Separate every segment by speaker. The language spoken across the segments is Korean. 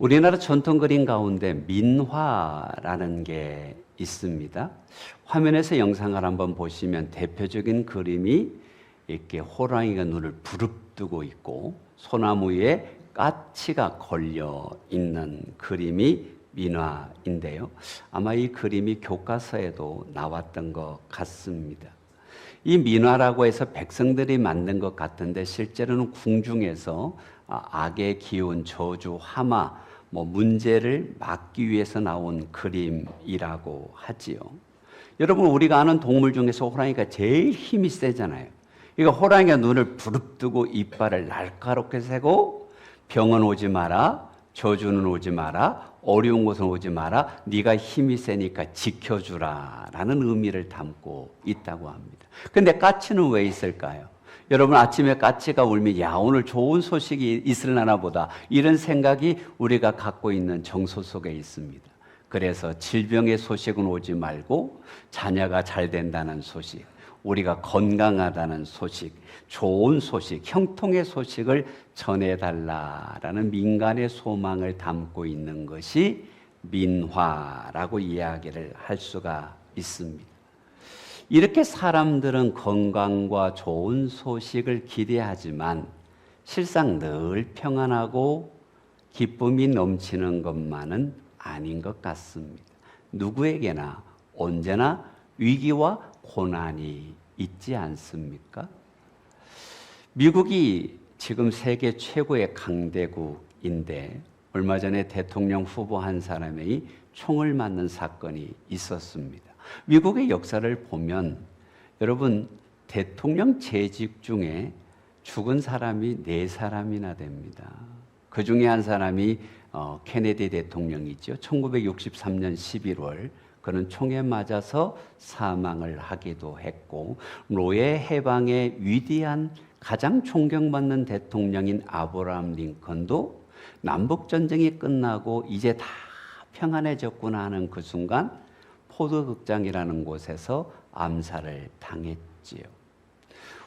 Speaker 1: 우리나라 전통 그림 가운데 민화라는 게 있습니다. 화면에서 영상을 한번 보시면 대표적인 그림이 이렇게 호랑이가 눈을 부릅뜨고 있고 소나무 위에 까치가 걸려 있는 그림이 민화인데요. 아마 이 그림이 교과서에도 나왔던 것 같습니다. 이 민화라고 해서 백성들이 만든 것 같은데 실제로는 궁중에서 악의 기운, 저주, 하마, 문제를 막기 위해서 나온 그림이라고 하지요. 여러분, 우리가 아는 동물 중에서 호랑이가 제일 힘이 세잖아요. 그러니까 호랑이가 눈을 부릅뜨고 이빨을 날카롭게 세고 병은 오지 마라, 저주는 오지 마라, 어려운 곳은 오지 마라, 네가 힘이 세니까 지켜주라 라는 의미를 담고 있다고 합니다. 근데 까치는 왜 있을까요? 여러분, 아침에 까치가 울면 야, 오늘 좋은 소식이 있으려나 보다, 이런 생각이 우리가 갖고 있는 정서 속에 있습니다. 그래서 질병의 소식은 오지 말고 자녀가 잘 된다는 소식, 우리가 건강하다는 소식, 좋은 소식, 형통의 소식을 전해달라라는 민간의 소망을 담고 있는 것이 민화라고 이야기를 할 수가 있습니다. 이렇게 사람들은 건강과 좋은 소식을 기대하지만 실상 늘 평안하고 기쁨이 넘치는 것만은 아닌 것 같습니다. 누구에게나 언제나 위기와 고난이 있지 않습니까? 미국이 지금 세계 최고의 강대국인데 얼마 전에 대통령 후보 한 사람이 총을 맞는 사건이 있었습니다. 미국의 역사를 보면 여러분, 대통령 재직 중에 죽은 사람이 4사람이나 됩니다. 그 중에 한 사람이 케네디 대통령이죠. 1963년 11월 그는 총에 맞아서 사망을 하기도 했고, 노예 해방의 위대한 가장 존경받는 대통령인 아브라함 링컨도 남북전쟁이 끝나고 이제 다 평안해졌구나 하는 그 순간 포드 극장이라는 곳에서 암살을 당했지요.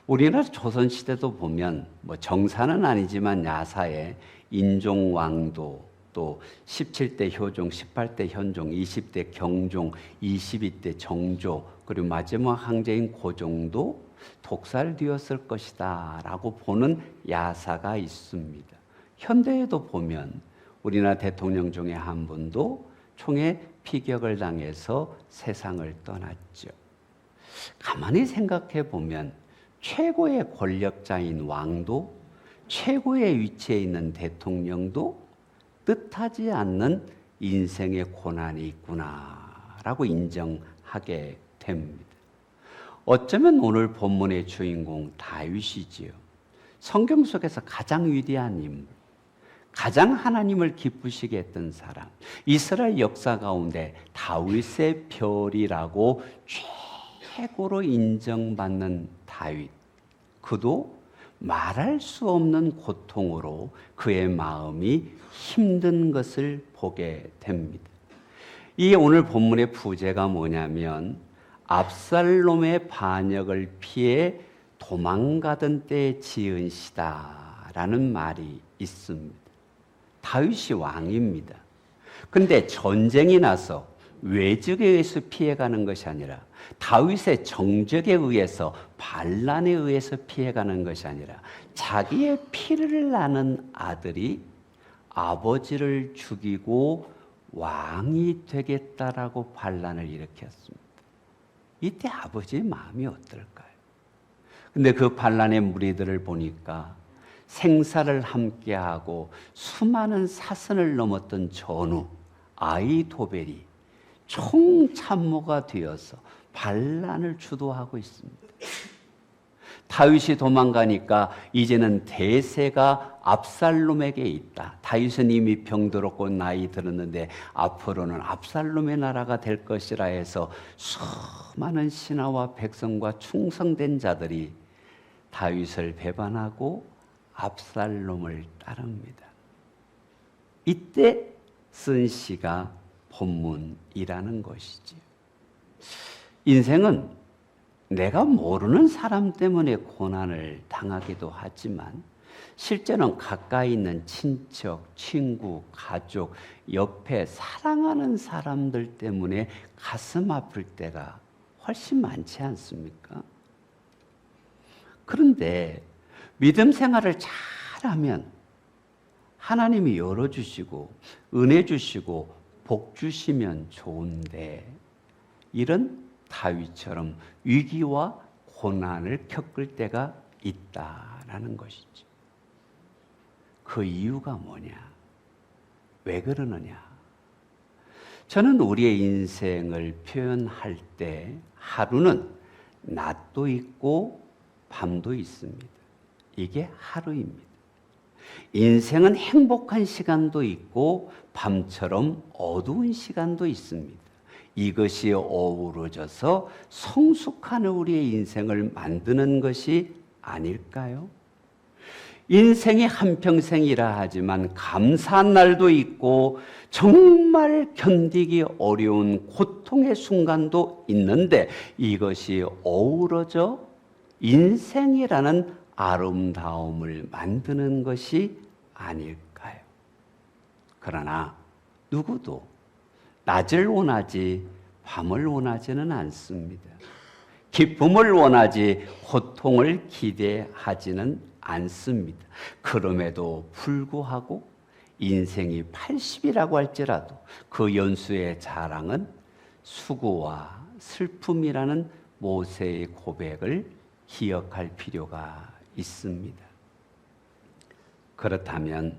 Speaker 1: 우리나라 조선시대도 보면 정사는 아니지만 야사에 인종왕도, 또 17대 효종, 18대 현종, 20대 경종, 22대 정조, 그리고 마지막 황제인 고종도 독살되었을 것이다 라고 보는 야사가 있습니다. 현대에도 보면 우리나라 대통령 중에 한 분도 총에 피격을 당해서 세상을 떠났죠. 가만히 생각해 보면 최고의 권력자인 왕도, 최고의 위치에 있는 대통령도 뜻하지 않는 인생의 고난이 있구나라고 인정하게 됩니다. 어쩌면 오늘 본문의 주인공 다윗이지요. 성경 속에서 가장 위대한 인물, 가장 하나님을 기쁘시게 했던 사람, 이스라엘 역사 가운데 다윗의 별이라고 최고로 인정받는 다윗, 그도 말할 수 없는 고통으로 그의 마음이 힘든 것을 보게 됩니다. 이 오늘 본문의 부제가 뭐냐면 압살롬의 반역을 피해 도망가던 때에 지은 시다라는 말이 있습니다. 다윗이 왕입니다. 근데 전쟁이 나서 외적에 의해서 피해가는 것이 아니라 다윗의 정적에 의해서, 반란에 의해서 피해가는 것이 아니라 자기의 피를 나는 아들이 아버지를 죽이고 왕이 되겠다라고 반란을 일으켰습니다. 이때 아버지의 마음이 어떨까요? 근데 그 반란의 무리들을 보니까 생사를 함께하고 수많은 사선을 넘었던 전우 아히도벨이 총참모가 되어서 반란을 주도하고 있습니다. 다윗이 도망가니까 이제는 대세가 압살롬에게 있다. 다윗은 이미 병들었고 나이 들었는데 앞으로는 압살롬의 나라가 될 것이라 해서 수많은 신하와 백성과 충성된 자들이 다윗을 배반하고 압살롬을 따릅니다. 이때 쓴 시가 본문이라는 것이지요. 인생은 내가 모르는 사람 때문에 고난을 당하기도 하지만 실제는 가까이 있는 친척, 친구, 가족, 옆에 사랑하는 사람들 때문에 가슴 아플 때가 훨씬 많지 않습니까? 그런데 믿음 생활을 잘하면 하나님이 열어주시고 은혜 주시고 복 주시면 좋은데 이런 다윗처럼 위기와 고난을 겪을 때가 있다라는 것이죠. 그 이유가 뭐냐? 왜 그러느냐? 저는 우리의 인생을 표현할 때 하루는 낮도 있고 밤도 있습니다. 이게 하루입니다. 인생은 행복한 시간도 있고 밤처럼 어두운 시간도 있습니다. 이것이 어우러져서 성숙한 우리의 인생을 만드는 것이 아닐까요? 인생이 한평생이라 하지만 감사한 날도 있고 정말 견디기 어려운 고통의 순간도 있는데 이것이 어우러져 인생이라는 아름다움을 만드는 것이 아닐까요? 그러나 누구도 낮을 원하지 밤을 원하지는 않습니다. 기쁨을 원하지 고통을 기대하지는 않습니다. 그럼에도 불구하고 인생이 80이라고 할지라도 그 연수의 자랑은 수고와 슬픔이라는 모세의 고백을 기억할 필요가 있습니다. 그렇다면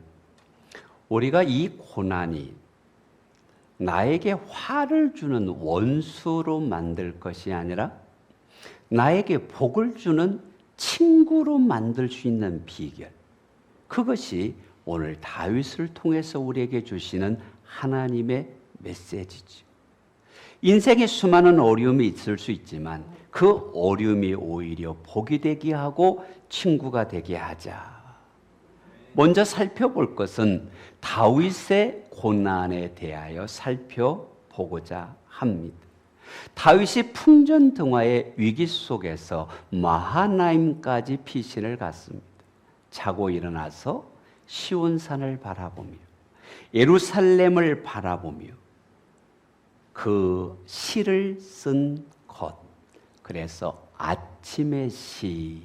Speaker 1: 우리가 이 고난이 나에게 화를 주는 원수로 만들 것이 아니라 나에게 복을 주는 친구로 만들 수 있는 비결, 그것이 오늘 다윗을 통해서 우리에게 주시는 하나님의 메시지죠. 인생에 수많은 어려움이 있을 수 있지만 그 어려움이 오히려 복이 되게 하고 친구가 되게 하자. 먼저 살펴볼 것은 다윗의 고난에 대하여 살펴보고자 합니다. 다윗이 풍전등화의 위기 속에서 마하나임까지 피신을 갔습니다. 자고 일어나서 시온산을 바라보며 예루살렘을 바라보며 그 시를 쓴 것, 그래서 아침의 시.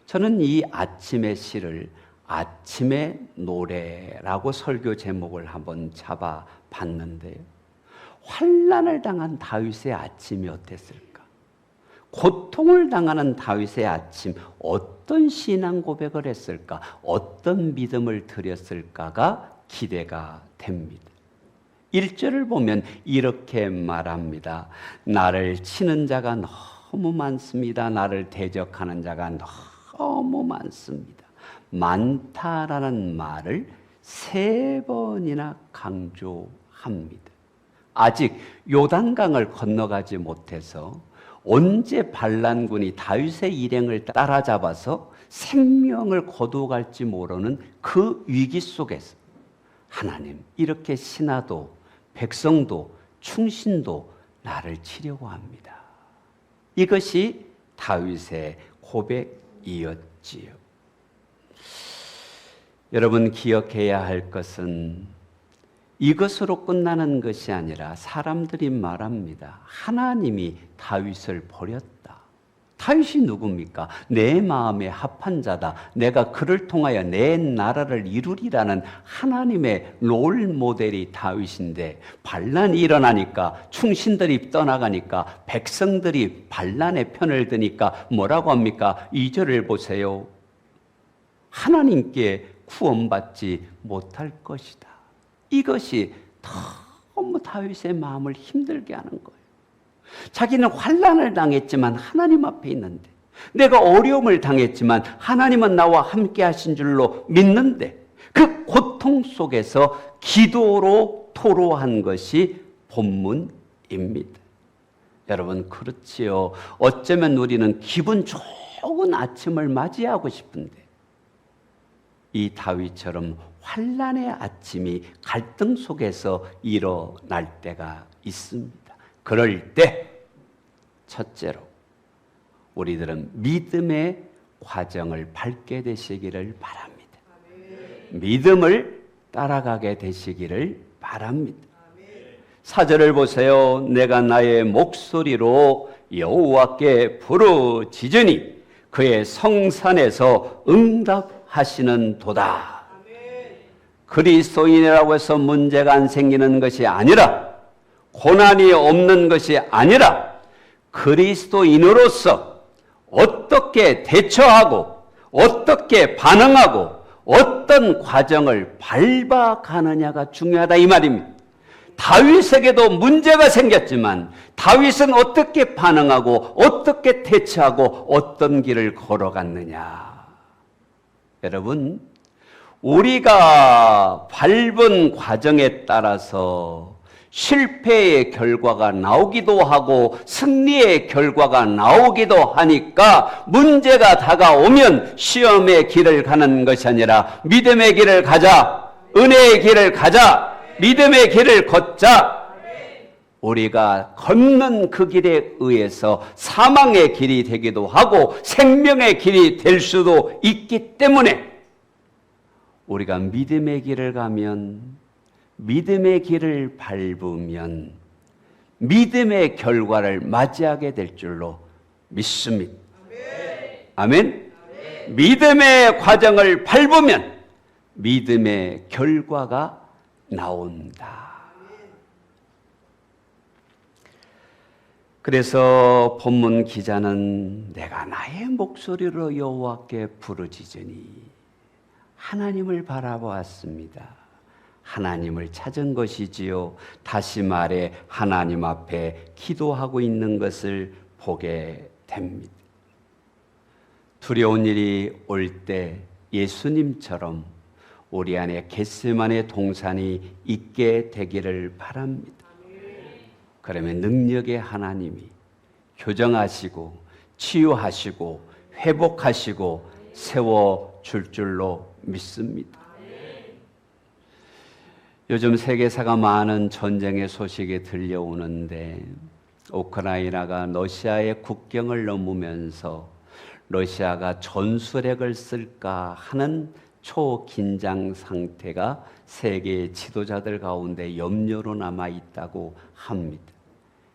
Speaker 1: 저는 이 아침의 시를 아침의 노래라고 설교 제목을 한번 잡아봤는데요. 환난을 당한 다윗의 아침이 어땠을까? 고통을 당하는 다윗의 아침, 어떤 신앙 고백을 했을까? 어떤 믿음을 드렸을까가 기대가 됩니다. 1절을 보면 이렇게 말합니다. 나를 치는 자가 너무 많습니다. 나를 대적하는 자가 너무 많습니다. 많다라는 말을 3번이나 강조합니다. 아직 요단강을 건너가지 못해서 언제 반란군이 다윗의 일행을 따라잡아서 생명을 거두어갈지 모르는 그 위기 속에서 하나님, 이렇게 신하도 백성도 충신도 나를 치려고 합니다. 이것이 다윗의 고백이었지요. 여러분, 기억해야 할 것은 이것으로 끝나는 것이 아니라 사람들이 말합니다. 하나님이 다윗을 버렸다. 다윗이 누굽니까? 내 마음에 합한 자다. 내가 그를 통하여 내 나라를 이루리라는 하나님의 롤 모델이 다윗인데 반란이 일어나니까 충신들이 떠나가니까 백성들이 반란의 편을 드니까 뭐라고 합니까? 2절을 보세요. 하나님께 구원받지 못할 것이다. 이것이 너무 다윗의 마음을 힘들게 하는 거예요. 자기는 환난을 당했지만 하나님 앞에 있는데, 내가 어려움을 당했지만 하나님은 나와 함께 하신 줄로 믿는데, 그 고통 속에서 기도로 토로한 것이 본문입니다. 여러분, 그렇지요. 어쩌면 우리는 기분 좋은 아침을 맞이하고 싶은데 이 다윗처럼 환난의 아침이 갈등 속에서 일어날 때가 있습니다. 그럴 때 첫째로 우리들은 믿음의 과정을 밟게 되시기를 바랍니다. 믿음을 따라가게 되시기를 바랍니다. 4절을 보세요. 내가 나의 목소리로 여호와께 부르짖으니 그의 성산에서 응답하시는 도다. 그리스도인이라고 해서 문제가 안 생기는 것이 아니라, 고난이 없는 것이 아니라, 그리스도인으로서 어떻게 대처하고 어떻게 반응하고 어떤 과정을 밟아가느냐가 중요하다 이 말입니다. 다윗에게도 문제가 생겼지만 다윗은 어떻게 반응하고 어떻게 대처하고 어떤 길을 걸어갔느냐. 여러분, 우리가 밟은 과정에 따라서 실패의 결과가 나오기도 하고 승리의 결과가 나오기도 하니까 문제가 다가오면 시험의 길을 가는 것이 아니라 믿음의 길을 가자, 은혜의 길을 가자, 믿음의 길을 걷자. 우리가 걷는 그 길에 의해서 사망의 길이 되기도 하고 생명의 길이 될 수도 있기 때문에 우리가 믿음의 길을 가면, 믿음의 길을 밟으면 믿음의 결과를 맞이하게 될 줄로 믿습니다. 아멘. 믿음의 과정을 밟으면 믿음의 결과가 나온다. 그래서 본문 기자는 내가 나의 목소리로 여호와께 부르짖으니 하나님을 바라보았습니다. 하나님을 찾은 것이지요. 다시 말해 하나님 앞에 기도하고 있는 것을 보게 됩니다. 두려운 일이 올 때 예수님처럼 우리 안에 겟세마네 동산이 있게 되기를 바랍니다. 그러면 능력의 하나님이 교정하시고 치유하시고 회복하시고 세워줄 줄로 믿습니다. 요즘 세계사가 많은 전쟁의 소식이 들려오는데 우크라이나가 러시아의 국경을 넘으면서 러시아가 전술핵을 쓸까 하는 초긴장 상태가 세계 지도자들 가운데 염려로 남아 있다고 합니다.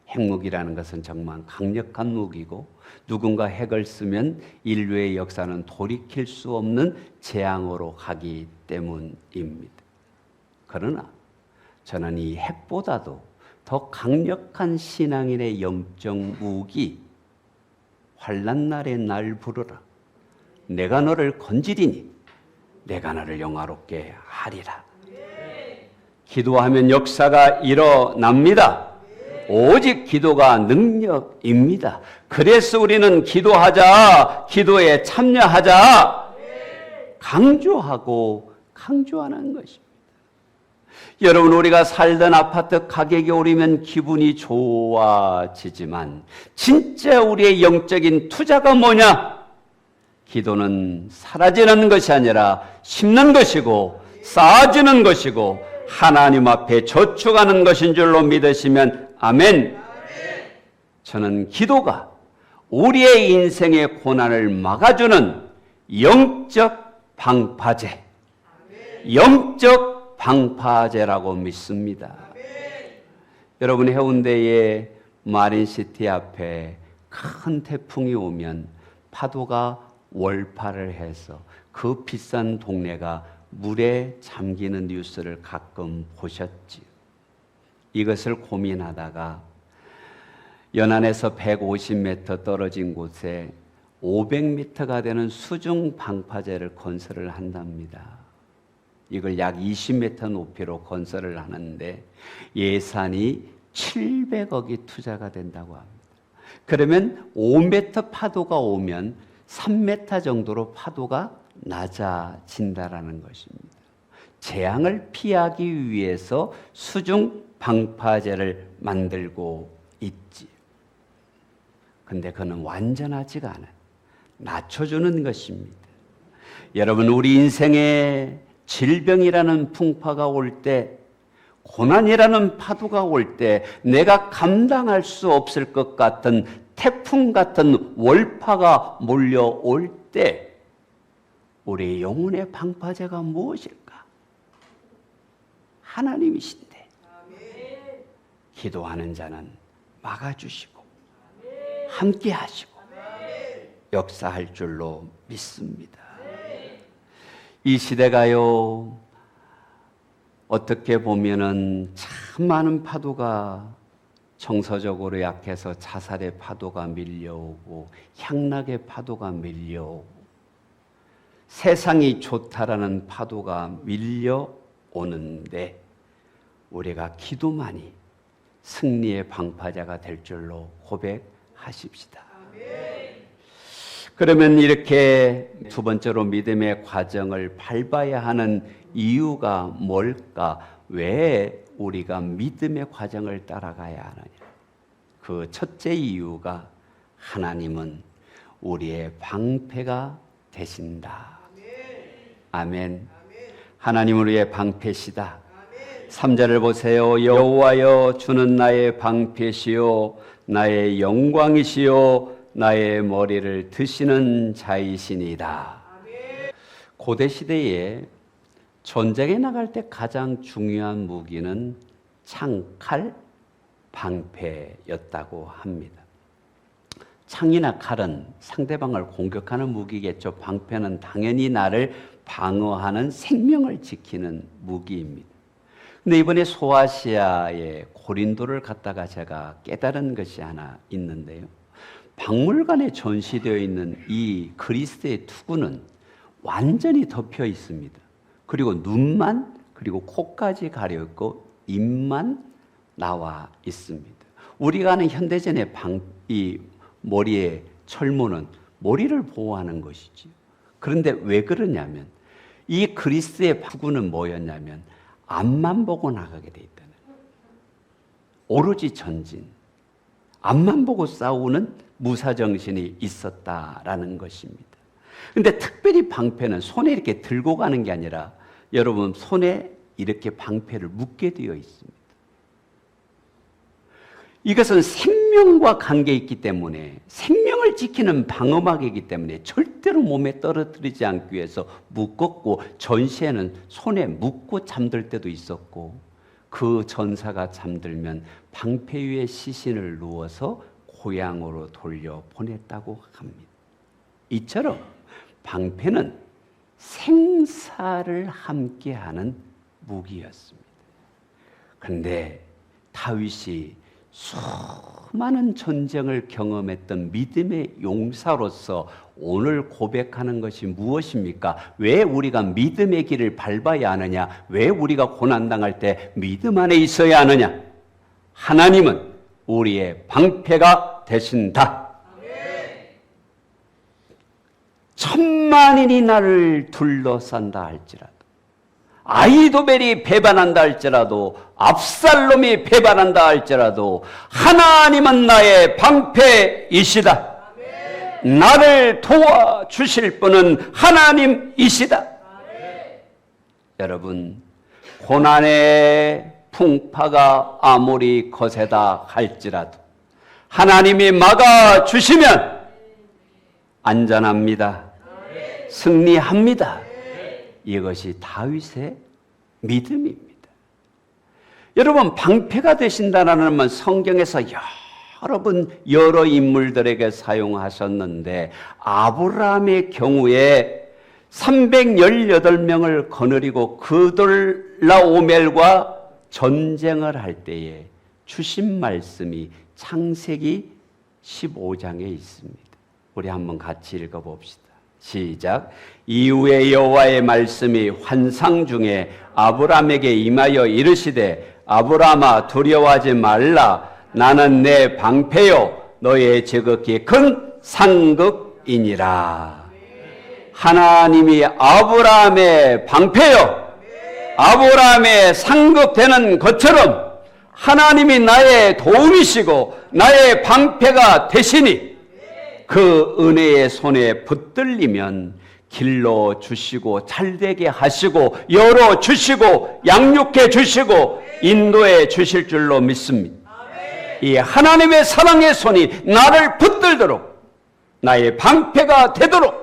Speaker 1: 핵무기라는 것은 정말 강력한 무기고 누군가 핵을 쓰면 인류의 역사는 돌이킬 수 없는 재앙으로 가기 때문입니다. 그러나 저는 이 핵보다도 더 강력한 신앙인의 영적 무기, 환난 날에 날 부르라. 내가 너를 건지리니 내가 너를 영화롭게 하리라. 기도하면 역사가 일어납니다. 오직 기도가 능력입니다. 그래서 우리는 기도하자, 기도에 참여하자, 강조하고 강조하는 것입니다. 여러분, 우리가 살던 아파트 가격이 오르면 기분이 좋아지지만 진짜 우리의 영적인 투자가 뭐냐? 기도는 사라지는 것이 아니라 심는 것이고 쌓아지는 것이고 하나님 앞에 저축하는 것인 줄로 믿으시면 아멘. 저는 기도가 우리의 인생의 고난을 막아주는 영적 방파제, 영적 방파제라고 믿습니다. 여러분, 해운대의 마린시티 앞에 큰 태풍이 오면 파도가 월파를 해서 그 비싼 동네가 물에 잠기는 뉴스를 가끔 보셨지요. 이것을 고민하다가 연안에서 150m 떨어진 곳에 500m가 되는 수중 방파제를 건설을 한답니다. 이걸 약 20m 높이로 건설을 하는데 예산이 700억이 투자가 된다고 합니다. 그러면 5m 파도가 오면 3m 정도로 파도가 낮아진다라는 것입니다. 재앙을 피하기 위해서 수중 방파제를 만들고 있지. 근데 그는 완전하지가 않아요. 낮춰주는 것입니다. 여러분, 우리 인생에 질병이라는 풍파가 올 때, 고난이라는 파도가 올 때, 내가 감당할 수 없을 것 같은 태풍 같은 월파가 몰려올 때 우리 영혼의 방파제가 무엇일까? 하나님이신데 기도하는 자는 막아주시고 함께 하시고 역사할 줄로 믿습니다. 이 시대가요, 어떻게 보면은 참 많은 파도가 정서적으로 약해서 자살의 파도가 밀려오고 향락의 파도가 밀려오고 세상이 좋다라는 파도가 밀려오는데 우리가 기도만이 승리의 방파제가 될 줄로 고백하십시다. 그러면 이렇게 두 번째로 믿음의 과정을 밟아야 하는 이유가 뭘까? 왜 우리가 믿음의 과정을 따라가야 하느냐? 그 첫째 이유가 하나님은 우리의 방패가 되신다. 아멘. 하나님은 우리의 방패시다. 3절을 보세요. 여호와여, 주는 나의 방패시요 나의 영광이시요 나의 머리를 드시는 자이시니이다. 고대 시대에 전쟁에 나갈 때 가장 중요한 무기는 창칼, 방패였다고 합니다. 창이나 칼은 상대방을 공격하는 무기겠죠. 방패는 당연히 나를 방어하는 생명을 지키는 무기입니다. 근데 이번에 소아시아의 고린도를 갔다가 제가 깨달은 것이 하나 있는데요. 박물관에 전시되어 있는 이 그리스도의 투구는 완전히 덮여 있습니다. 그리고 눈만, 그리고 코까지 가려 있고 입만 나와 있습니다. 우리가 아는 현대전의 이 머리의 철모는 머리를 보호하는 것이지요. 그런데 왜 그러냐면 이 그리스도의 투구는 뭐였냐면 앞만 보고 나가게 돼 있다는 거예요. 오로지 전진, 앞만 보고 싸우는 무사정신이 있었다라는 것입니다. 그런데 특별히 방패는 손에 이렇게 들고 가는 게 아니라 여러분 손에 이렇게 방패를 묶게 되어 있습니다. 이것은 생명과 관계 있기 때문에 생명을 지키는 방어막이기 때문에 절대로 몸에 떨어뜨리지 않기 위해서 묶었고 전시에는 손에 묶고 잠들 때도 있었고 그 전사가 잠들면 방패 위에 시신을 누워서 고향으로 돌려보냈다고 합니다. 이처럼 방패는 생사를 함께하는 무기였습니다. 그런데 다윗이 수많은 전쟁을 경험했던 믿음의 용사로서 오늘 고백하는 것이 무엇입니까? 왜 우리가 믿음의 길을 밟아야 하느냐? 왜 우리가 고난당할 때 믿음 안에 있어야 하느냐? 하나님은 우리의 방패가 되신다. 천만인이 나를 둘러싼다 할지라도, 아히도벨이 배반한다 할지라도, 압살롬이 배반한다 할지라도 하나님은 나의 방패이시다. 나를 도와주실 분은 하나님이시다. 여러분, 고난의 풍파가 아무리 거세다 할지라도 하나님이 막아주시면 안전합니다. 승리합니다. 이것이 다윗의 믿음입니다. 여러분, 방패가 되신다는 말 성경에서 여러 인물들에게 사용하셨는데 아브라함의 경우에 318명을 거느리고 그돌라오멜과 전쟁을 할 때에 주신 말씀이 창세기 15장에 있습니다. 우리 한번 같이 읽어봅시다. 시작. 이후에 여호와의 말씀이 환상 중에 아브라함에게 임하여 이르시되 아브라함아 두려워하지 말라. 나는 내 방패요 너의 지극히 큰 상급이니라. 하나님이 아브라함의 방패요 아브라함의 상급되는 것처럼 하나님이 나의 도움이시고 나의 방패가 되시니 그 은혜의 손에 붙들리면 길러 주시고 잘되게 하시고 열어 주시고 양육해 주시고 인도해 주실 줄로 믿습니다. 이 하나님의 사랑의 손이 나를 붙들도록 나의 방패가 되도록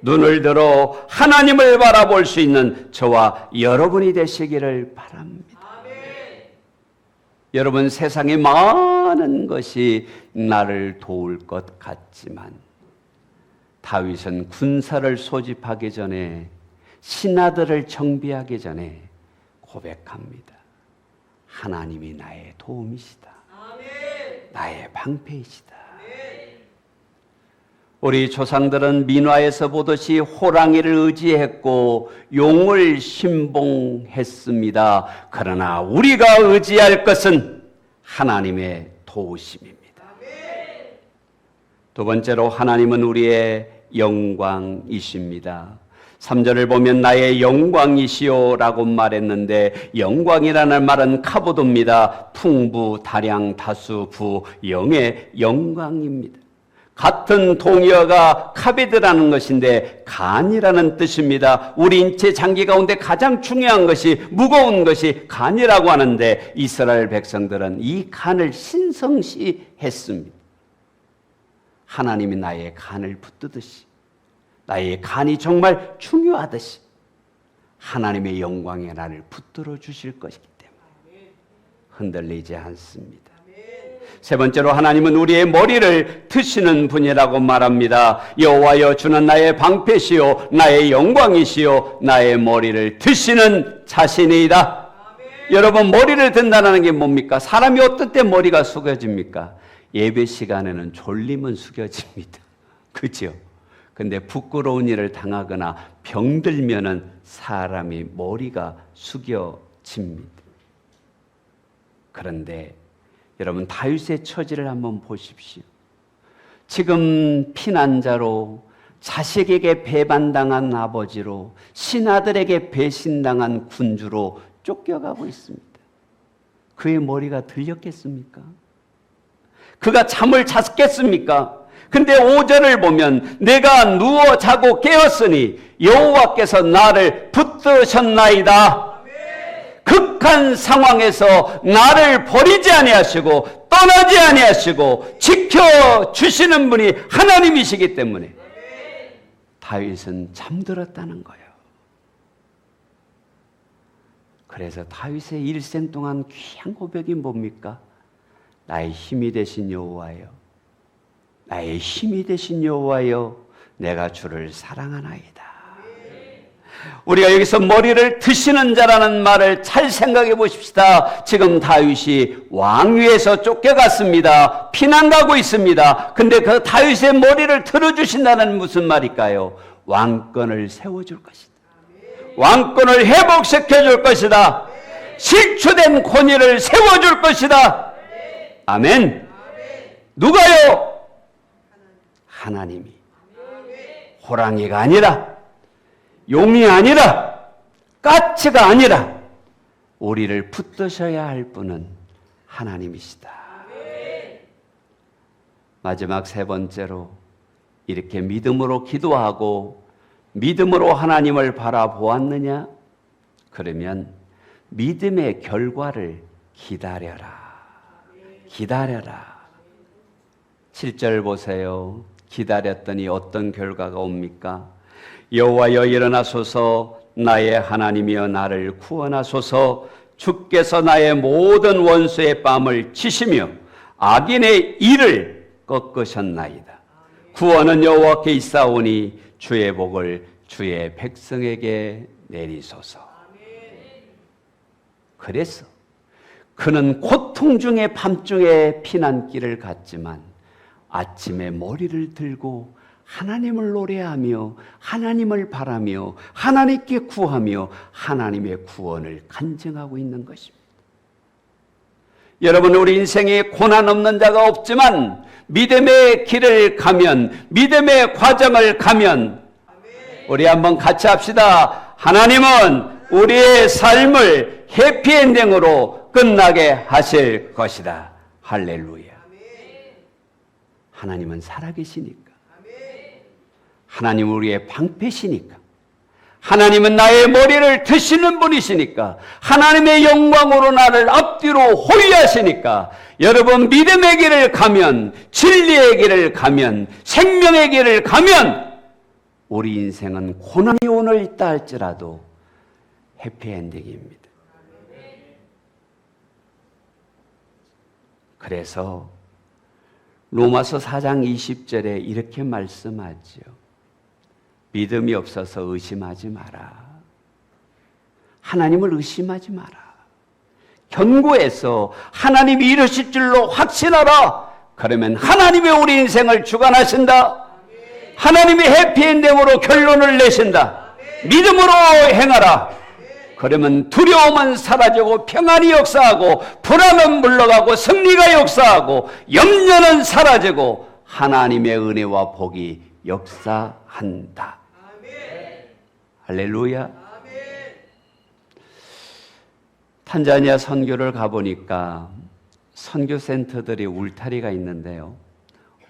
Speaker 1: 눈을 들어 하나님을 바라볼 수 있는 저와 여러분이 되시기를 바랍니다. 여러분, 세상에 많은 것이 나를 도울 것 같지만 다윗은 군사를 소집하기 전에, 신하들을 정비하기 전에 고백합니다. 하나님이 나의 도움이시다. 나의 방패이시다. 우리 조상들은 민화에서 보듯이 호랑이를 의지했고 용을 신봉했습니다. 그러나 우리가 의지할 것은 하나님의 도우심입니다. 두 번째로, 하나님은 우리의 영광이십니다. 3절을 보면 나의 영광이시오 라고 말했는데, 영광이라는 말은 카보드입니다. 풍부, 다량, 다수, 부, 영의 영광입니다. 같은 동의어가 카비드라는 것인데 간이라는 뜻입니다. 우리 인체 장기 가운데 가장 중요한 것이, 무거운 것이 간이라고 하는데 이스라엘 백성들은 이 간을 신성시했습니다. 하나님이 나의 간을 붙드듯이, 나의 간이 정말 중요하듯이 하나님의 영광에 나를 붙들어 주실 것이기 때문에 흔들리지 않습니다. 세 번째로, 하나님은 우리의 머리를 드시는 분이라고 말합니다. 여호와여, 주는 나의 방패시요 나의 영광이시요 나의 머리를 드시는 자신이다. 여러분, 머리를 든다는 게 뭡니까? 사람이 어떤 때 머리가 숙여집니까? 예배 시간에는 졸리면 숙여집니다. 그죠? 근데 부끄러운 일을 당하거나 병들면은 사람이 머리가 숙여집니다. 그런데 여러분, 다윗의 처지를 한번 보십시오. 지금 피난자로, 자식에게 배반당한 아버지로, 신하들에게 배신당한 군주로 쫓겨가고 있습니다. 그의 머리가 들렸겠습니까? 그가 잠을 잤겠습니까? 근데 5절을 보면 내가 누워 자고 깨었으니 여호와께서 나를 붙드셨나이다. 극한 상황에서 나를 버리지 아니하시고 떠나지 아니하시고 지켜주시는 분이 하나님이시기 때문에 다윗은 잠들었다는 거예요. 그래서 다윗의 일생 동안 귀한 고백이 뭡니까? 나의 힘이 되신 여호와여, 나의 힘이 되신 여호와여, 내가 주를 사랑하나이다. 우리가 여기서 머리를 드시는 자라는 말을 잘 생각해 보십시다. 지금 다윗이 왕위에서 쫓겨갔습니다. 피난 가고 있습니다. 근데 그 다윗의 머리를 들어주신다는 무슨 말일까요? 왕권을 세워줄 것이다. 왕권을 회복시켜줄 것이다. 실추된 권위를 세워줄 것이다. 아멘. 누가요? 하나님이. 호랑이가 아니라, 용이 아니라, 까치가 아니라 우리를 붙드셔야 할 분은 하나님이시다. 마지막 세 번째로, 이렇게 믿음으로 기도하고 믿음으로 하나님을 바라보았느냐? 그러면 믿음의 결과를 기다려라. 기다려라. 7절 보세요. 기다렸더니 어떤 결과가 옵니까? 여호와여, 일어나소서. 나의 하나님이여, 나를 구원하소서. 주께서 나의 모든 원수의 뺨을 치시며 악인의 일을 꺾으셨나이다. 구원은 여호와께 있사오니 주의 복을 주의 백성에게 내리소서. 그래서 그는 고통 중에 밤중에 피난길을 갔지만 아침에 머리를 들고 하나님을 노래하며 하나님을 바라며 하나님께 구하며 하나님의 구원을 간증하고 있는 것입니다. 여러분, 우리 인생에 고난 없는 자가 없지만 믿음의 길을 가면, 믿음의 과정을 가면, 우리 한번 같이 합시다. 하나님은 우리의 삶을 해피엔딩으로 끝나게 하실 것이다. 할렐루야. 하나님은 살아계시니까, 하나님은 우리의 방패시니까, 하나님은 나의 머리를 드시는 분이시니까, 하나님의 영광으로 나를 앞뒤로 호위하시니까, 여러분, 믿음의 길을 가면, 진리의 길을 가면, 생명의 길을 가면 우리 인생은 고난이 오늘 있다 할지라도 해피엔딩입니다. 그래서 로마서 4장 20절에 이렇게 말씀하죠. 믿음이 없어서 의심하지 마라. 하나님을 의심하지 마라. 견고해서 하나님이 이루실 줄로 확신하라. 그러면 하나님이 우리 인생을 주관하신다. 하나님이 해피엔딩으로 결론을 내신다. 믿음으로 행하라. 그러면 두려움은 사라지고 평안이 역사하고 불안은 물러가고 승리가 역사하고 염려는 사라지고 하나님의 은혜와 복이 역사한다. 할렐루야. 탄자니아 선교를 가보니까 선교센터들이 울타리가 있는데요.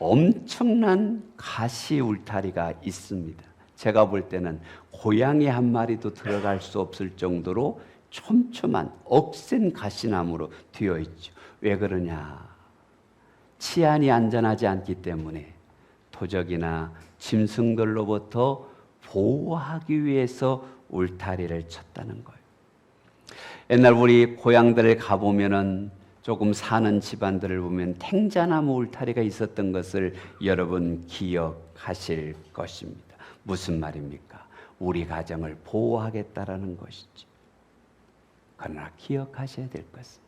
Speaker 1: 엄청난 가시 울타리가 있습니다. 제가 볼 때는 고양이 한 마리도 들어갈 수 없을 정도로 촘촘한 억센 가시나무로 되어 있죠. 왜 그러냐? 치안이 안전하지 않기 때문에 도적이나 짐승들로부터 보호하기 위해서 울타리를 쳤다는 거예요. 옛날 우리 고향들을 가보면은 조금 사는 집안들을 보면 탱자나무 울타리가 있었던 것을 여러분 기억하실 것입니다. 무슨 말입니까? 우리 가정을 보호하겠다라는 것이죠. 그러나 기억하셔야 될 것은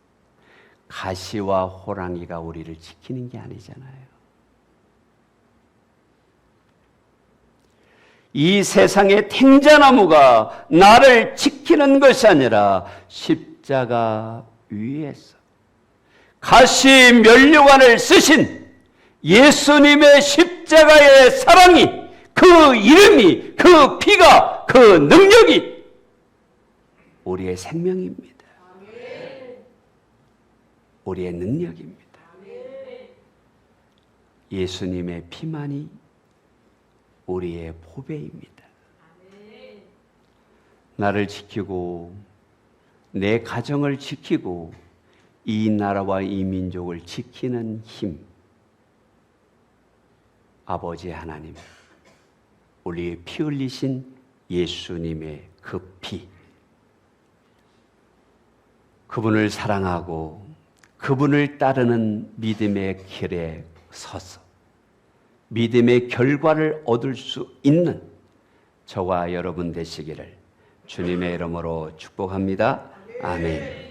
Speaker 1: 가시와 호랑이가 우리를 지키는 게 아니잖아요. 이 세상의 탱자나무가 나를 지키는 것이 아니라 십자가 위에서 가시 면류관을 쓰신 예수님의 십자가의 사랑이, 그 이름이, 그 피가, 그 능력이 우리의 생명입니다. 우리의 능력입니다. 예수님의 피만이 우리의 보배입니다. 나를 지키고 내 가정을 지키고 이 나라와 이 민족을 지키는 힘, 아버지 하나님, 우리의 피 흘리신 예수님의 그 피, 그분을 사랑하고 그분을 따르는 믿음의 길에 서서 믿음의 결과를 얻을 수 있는 저와 여러분 되시기를 주님의 이름으로 축복합니다. 아멘.